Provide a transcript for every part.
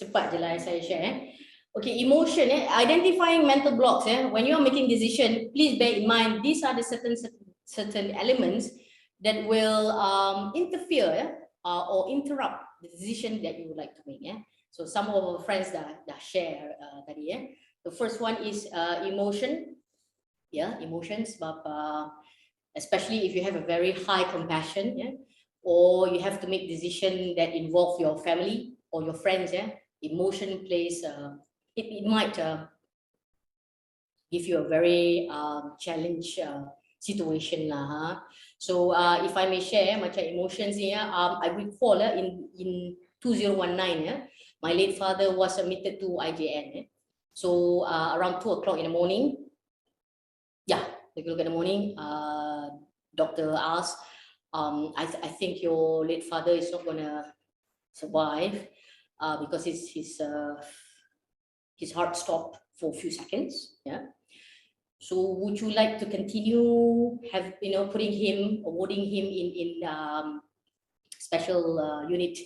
cepat je lah saya share. Okay, emotion, identifying mental blocks. When you are making decision, please bear in mind these are the certain elements that will interfere or interrupt the decision that you would like to make. So some of our friends dah share tadi. The first one is emotion. Emotions, but especially if you have a very high compassion, or you have to make decision that involve your family or your friends. Emotion plays. It might give you a very challenge situation lah. So if I may share macam emotions ni, I recall in 2019, my late father was admitted to IJN. So around 2 o'clock in the morning, doctor asked, I think your late father is not gonna survive because his heart stopped for a few seconds. So would you like to continue putting him or warding him in special unit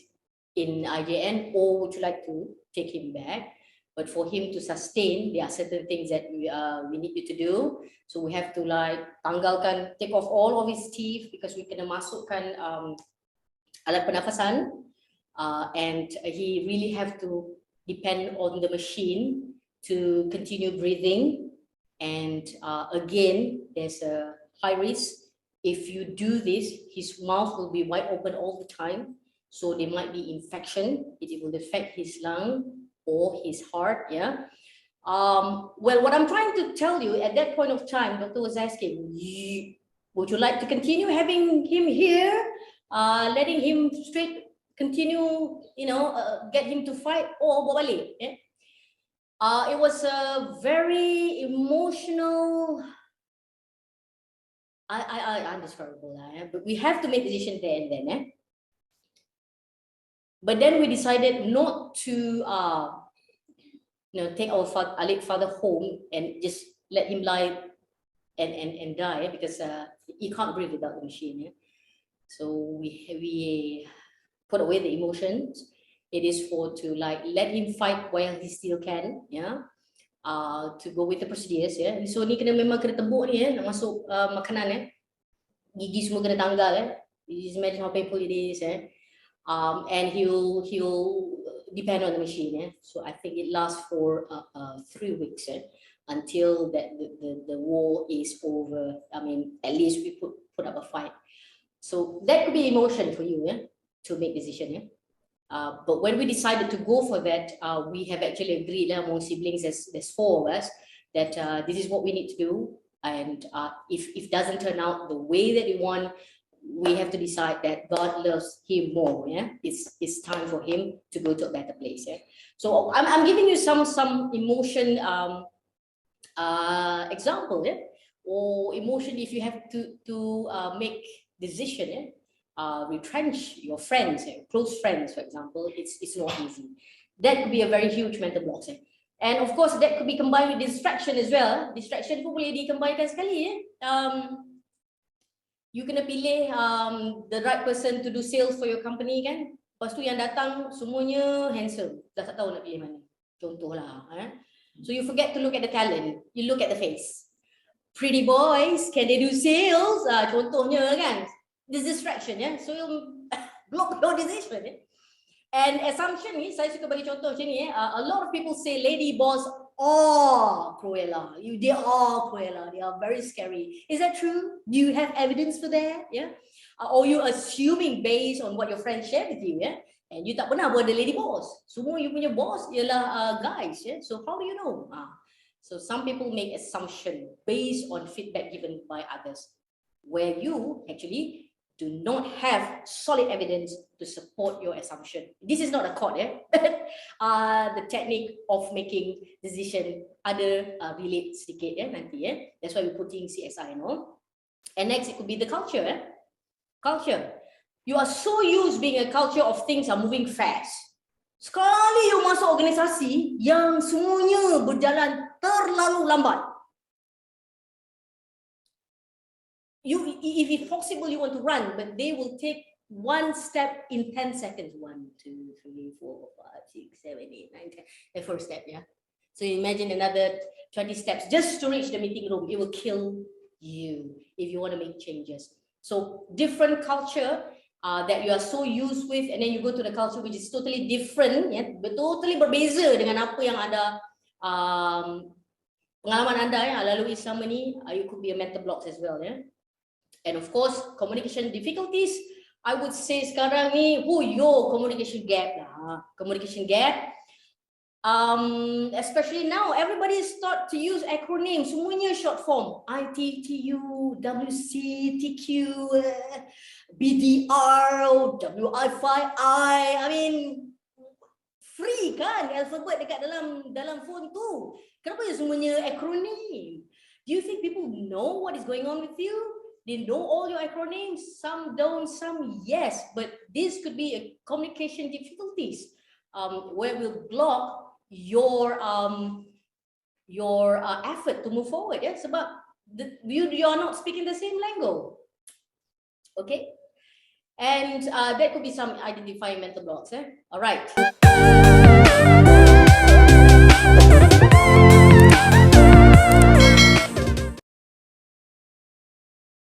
in IJN, or would you like to take him back? But for him to sustain, there are certain things that we need you to do. So we have to take off all of his teeth because we kena masukkan alat pernafasan, and he really have to depend on the machine to continue breathing. And again, there's a high risk. If you do this, his mouth will be wide open all the time. So there might be infection. It will affect his lung or his heart. Well, what I'm trying to tell you at that point of time, doctor was asking, would you like to continue having him here, letting him straight continue, get him to fight, or balik? It was a very emotional, undescribable, but we have to make decision there and then. But then we decided not to take our late father home and just let him lie and die, because he can't breathe without the machine. So we put away the emotions. It is to let him fight while he still can, to go with the procedures. So ni memang kena tebuk ni, nak masuk makanan, gigi semua kena tanggal. Just imagine how painful it is. And he'll depend on the machine. So I think it lasts for 3 weeks until the war is over. I mean, at least we put up a fight. So that could be emotion for you, to make decision. But when we decided to go for that, we have actually agreed among siblings, there's 4 of us, that this is what we need to do. And if it doesn't turn out the way that we want, we have to decide that God loves him more. It's time for him to go to a better place. So I'm giving you some emotion example, or emotion if you have to make decision. Retrench your friends, close friends, for example, it's not easy. That could be a very huge mental block. And of course, that could be combined with distraction as well. Distraction pun boleh dikembangkan sekali. You kena pilih the right person to do sales for your company kan. Lepas tu yang datang semuanya handsome. Dah tak tahu nak pilih mana. Contohlah. So you forget to look at the talent. You look at the face. Pretty boys, can they do sales? Contohnya kan. This distraction, so you'll block your decision. And assumption ni, saya suka bagi contoh macam ni. A lot of people say lady boss are Cruella. They are Cruella. They are very scary. Is that true? Do you have evidence for that? Or you assuming based on what your friends share with you? And you tak pernah buat the lady boss. Semua you punya boss ialah guys. So how do you know? So some people make assumption based on feedback given by others, where you actually do not have solid evidence to support your assumption. This is not a court, the technique of making decision ada relate sedikit nanti. That's why we're putting CSI and all. And next, it could be the culture. Culture. You are so used being a culture of things are moving fast. Sekali you masuk organisasi yang semuanya berjalan terlalu lambat. If it's possible, you want to run, but they will take one step in 10 seconds. 1, 2, 3, 4, 5, 6, 7, 8, 9, 10. The first step, yeah. So imagine another 20 steps just to reach the meeting room. It will kill you if you want to make changes. So different culture that you are so used with, and then you go to the culture which is totally different, ya, totally berbeza dengan apa yang ada pengalaman anda yang lalui selama ni. You could be a mental blocks as well, ya. And of course, communication difficulties. I would say sekarang ni, your communication gap lah. Communication gap. Especially now, everybody is start to use acronyms. Semuanya short form. ITTU, WC, TQ, BDR, WI5I. I mean, free kan alphabet dekat dalam phone tu. Kenapa semuanya acronym? Do you think people know what is going on with you? They know all your acronyms. Some don't, some yes. But this could be a communication difficulties where we'll block your effort to move forward. Yeah, sebab you are not speaking the same lingo. Okay, and that could be some identifying mental blocks. All right.